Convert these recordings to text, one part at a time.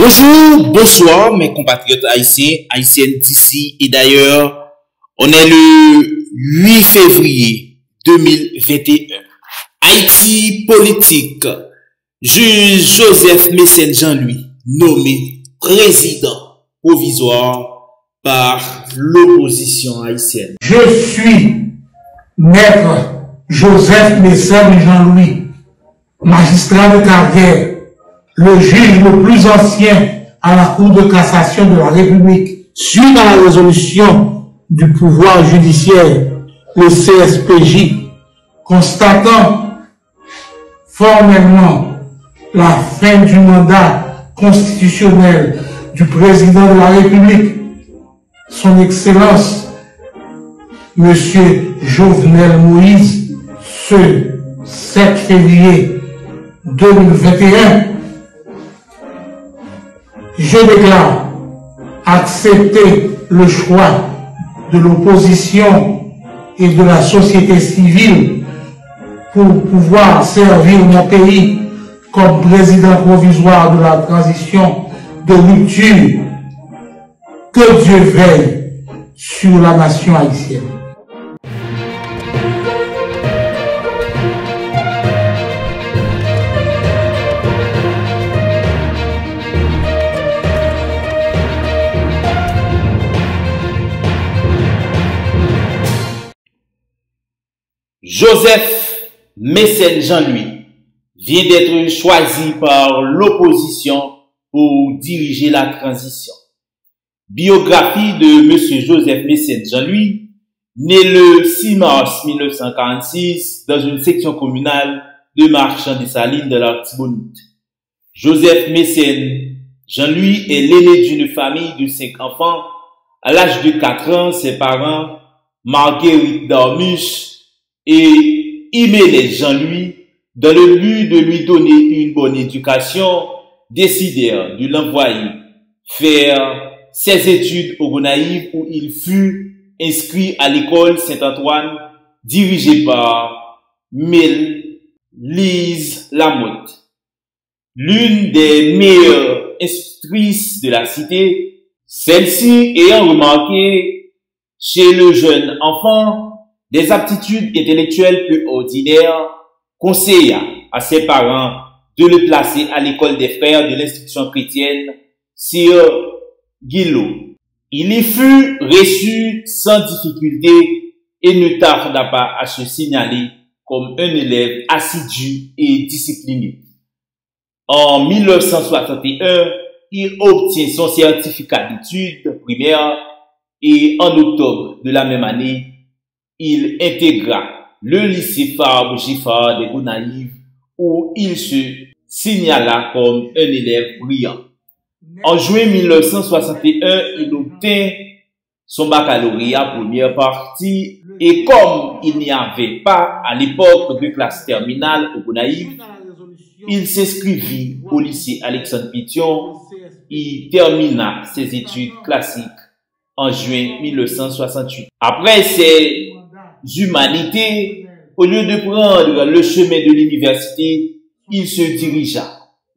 Bonjour, bonsoir mes compatriotes haïtiens, haïtiennes d'ici et d'ailleurs. On est le 8 février 2021. Haïti politique. Juge Joseph Mécène Jean-Louis, nommé président provisoire par l'opposition haïtienne. Je suis maître Joseph Mécène Jean-Louis, magistrat de carrière, le juge le plus ancien à la Cour de cassation de la République, suite à la résolution du pouvoir judiciaire, le CSPJ, constatant formellement la fin du mandat constitutionnel du président de la République, son Excellence, Monsieur Jovenel Moïse, ce 7 février 2021, je déclare accepter le choix de l'opposition et de la société civile pour pouvoir servir mon pays comme président provisoire de la transition de rupture. Que Dieu veille sur la nation haïtienne. Joseph Mécène Jean-Louis vient d'être choisi par l'opposition pour diriger la transition. Biographie de M. Joseph Mécène Jean-Louis, né le 6 mars 1946 dans une section communale de Marchand-des-Salines de l'Artibonite. Joseph Mécène Jean-Louis est l'aîné d'une famille de 5 enfants. À l'âge de 4 ans, ses parents, Marguerite Darmus et Iménez Jean-Louis, dans le but de lui donner une bonne éducation, décidèrent de l'envoyer faire ses études au Gonaïves où il fut inscrit à l'école Saint-Antoine dirigée par Lise Lamotte, l'une des meilleures institutrices de la cité. Celle-ci ayant remarqué chez le jeune enfant des aptitudes intellectuelles peu ordinaires, conseilla à ses parents de le placer à l'école des frères de l'instruction chrétienne Sir Guillot. Il y fut reçu sans difficulté et ne tarda pas à se signaler comme un élève assidu et discipliné. En 1961, il obtient son certificat d'études primaires et en octobre de la même année, il intégra le lycée Fabre Giffard des Gonaïves où il se signala comme un élève brillant. En juin 1961, il obtint son baccalauréat première partie et comme il n'y avait pas à l'époque de classe terminale au Gonaïves, il s'inscrivit au lycée Alexandre Pétion et termina ses études classiques en juin 1968. Après ses humanités, au lieu de prendre le chemin de l'université, il se dirigea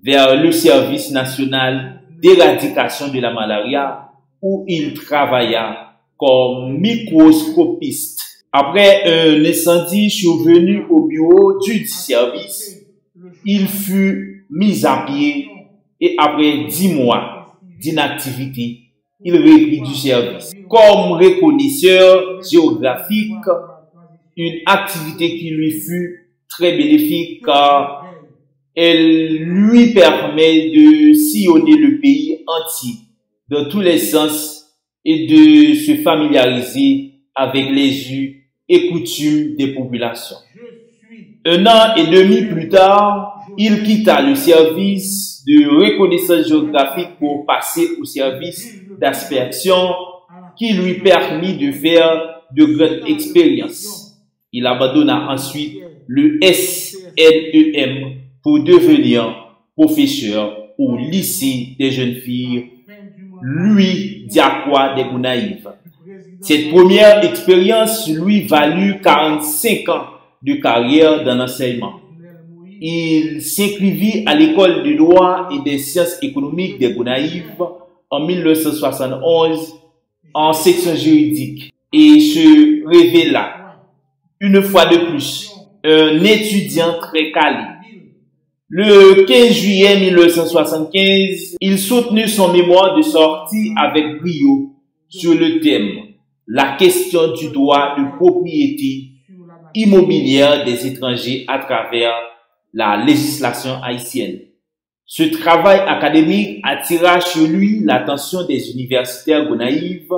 vers le service national d'éradication de la malaria où il travailla comme microscopiste. Après un incendie survenu au bureau du service, il fut mis à pied et après 10 mois d'inactivité, il reprit du service. Comme reconnaisseur géographique, une activité qui lui fut très bénéfique car elle lui permet de sillonner le pays entier dans tous les sens et de se familiariser avec les us et coutumes des populations. 1 an et demi plus tard, il quitta le service de reconnaissance géographique pour passer au service d'aspersion qui lui permit de faire de grandes expériences. Il abandonna ensuite le SNEM pour devenir professeur au lycée des jeunes filles Louis Diacroix des Gonaïves. Cette première expérience lui valut 45 ans de carrière dans l'enseignement. il s'inscrivit à l'école de droit et des sciences économiques des Gonaïves en 1971 en section juridique et se révéla une fois de plus un étudiant très calé. Le 15 juillet 1975, il soutenait son mémoire de sortie avec brio sur le thème « La question du droit de propriété immobilière des étrangers à travers la législation haïtienne ». Ce travail académique attira chez lui l'attention des universitaires gonaïves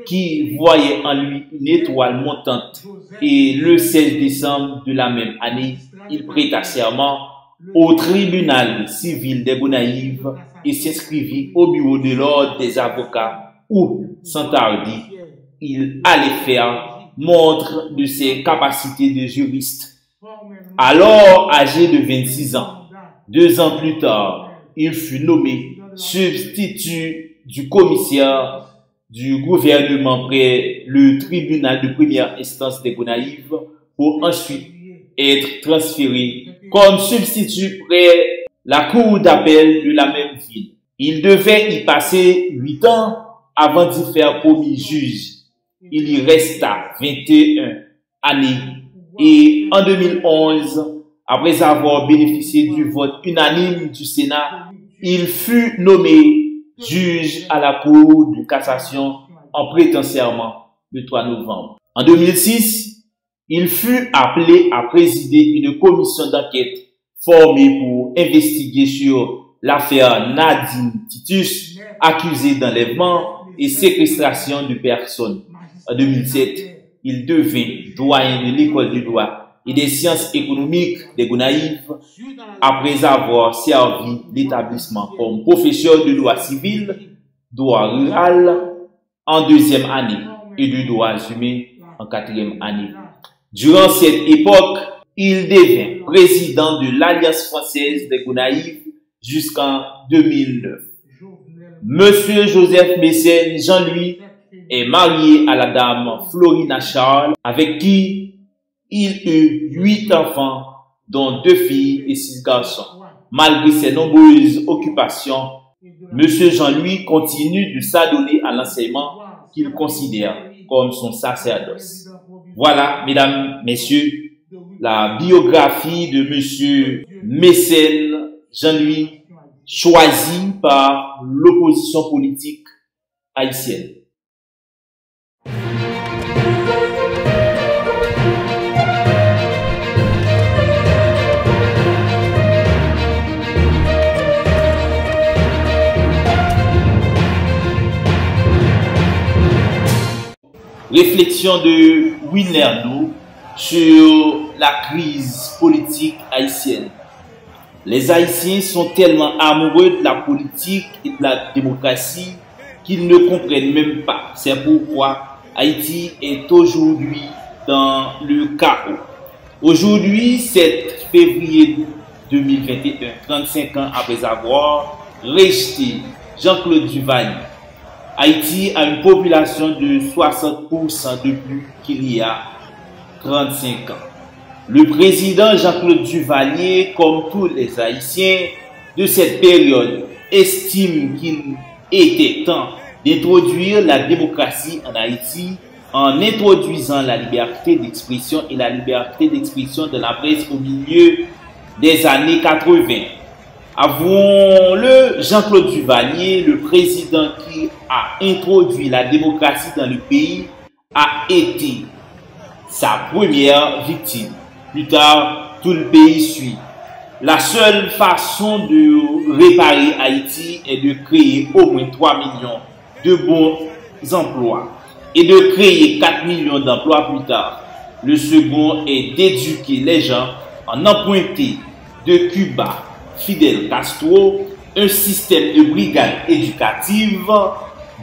qui voyaient en lui une étoile montante et le 16 décembre de la même année, il prêta serment au tribunal civil des Gonaïves et s'inscrivit au bureau de l'ordre des avocats où, sans tarder, il allait faire montre de ses capacités de juriste. Alors âgé de 26 ans, 2 ans plus tard, il fut nommé substitut du commissaire du gouvernement près le tribunal de première instance des Gonaïves pour ensuite être transféré comme substitut près la cour d'appel de la même ville. Il devait y passer 8 ans avant d'y faire promis juge. Il y resta 21 années et en 2011, après avoir bénéficié du vote unanime du Sénat, il fut nommé juge à la Cour de cassation en prêtant serment le 3 novembre. En 2006, il fut appelé à présider une commission d'enquête formée pour investiguer sur l'affaire Nadine Titus, accusée d'enlèvement et séquestration de personnes. En 2007, il devint doyen de l'école de droit et des sciences économiques des Gonaïves après avoir servi l'établissement comme professeur de droit civil, droit rural en 2e année et de droits humains en 4e année. Durant cette époque, il devint président de l'Alliance française des Gonaïves jusqu'en 2009. Monsieur Joseph Mécène Jean-Louis est marié à la dame Florina Charles, avec qui il eut 8 enfants, dont 2 filles et 6 garçons. Malgré ses nombreuses occupations, Monsieur Jean-Louis continue de s'adonner à l'enseignement qu'il considère comme son sacerdoce. Voilà, mesdames, messieurs, la biographie de Monsieur Mécène Jean-Louis, choisi par l'opposition politique haïtienne. Réflexion de Winnerdo sur la crise politique haïtienne. Les Haïtiens sont tellement amoureux de la politique et de la démocratie qu'ils ne comprennent même pas. C'est pourquoi Haïti est aujourd'hui dans le chaos. Aujourd'hui, 7 février 2021, 35 ans après avoir rejeté Jean-Claude Duvalier, Haïti a une population de 60% de plus qu'il y a 35 ans. Le président Jean-Claude Duvalier, comme tous les Haïtiens de cette période, estime qu'il était temps d'introduire la démocratie en Haïti en introduisant la liberté d'expression et la liberté d'expression de la presse au milieu des années 80. Avouons-le, Jean-Claude Duvalier, le président qui a introduit la démocratie dans le pays, a été sa première victime. Plus tard, tout le pays suit. La seule façon de réparer Haïti est de créer au moins 3 millions de bons emplois et de créer 4 millions d'emplois plus tard. Le second est d'éduquer les gens en emprunter de Cuba Fidel Castro un système de brigade éducative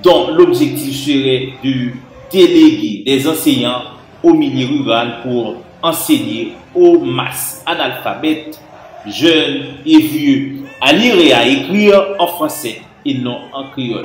dont l'objectif serait de déléguer des enseignants au milieu rural pour enseigner aux masses analphabètes, jeunes et vieux, à lire et à écrire en français et non en créole.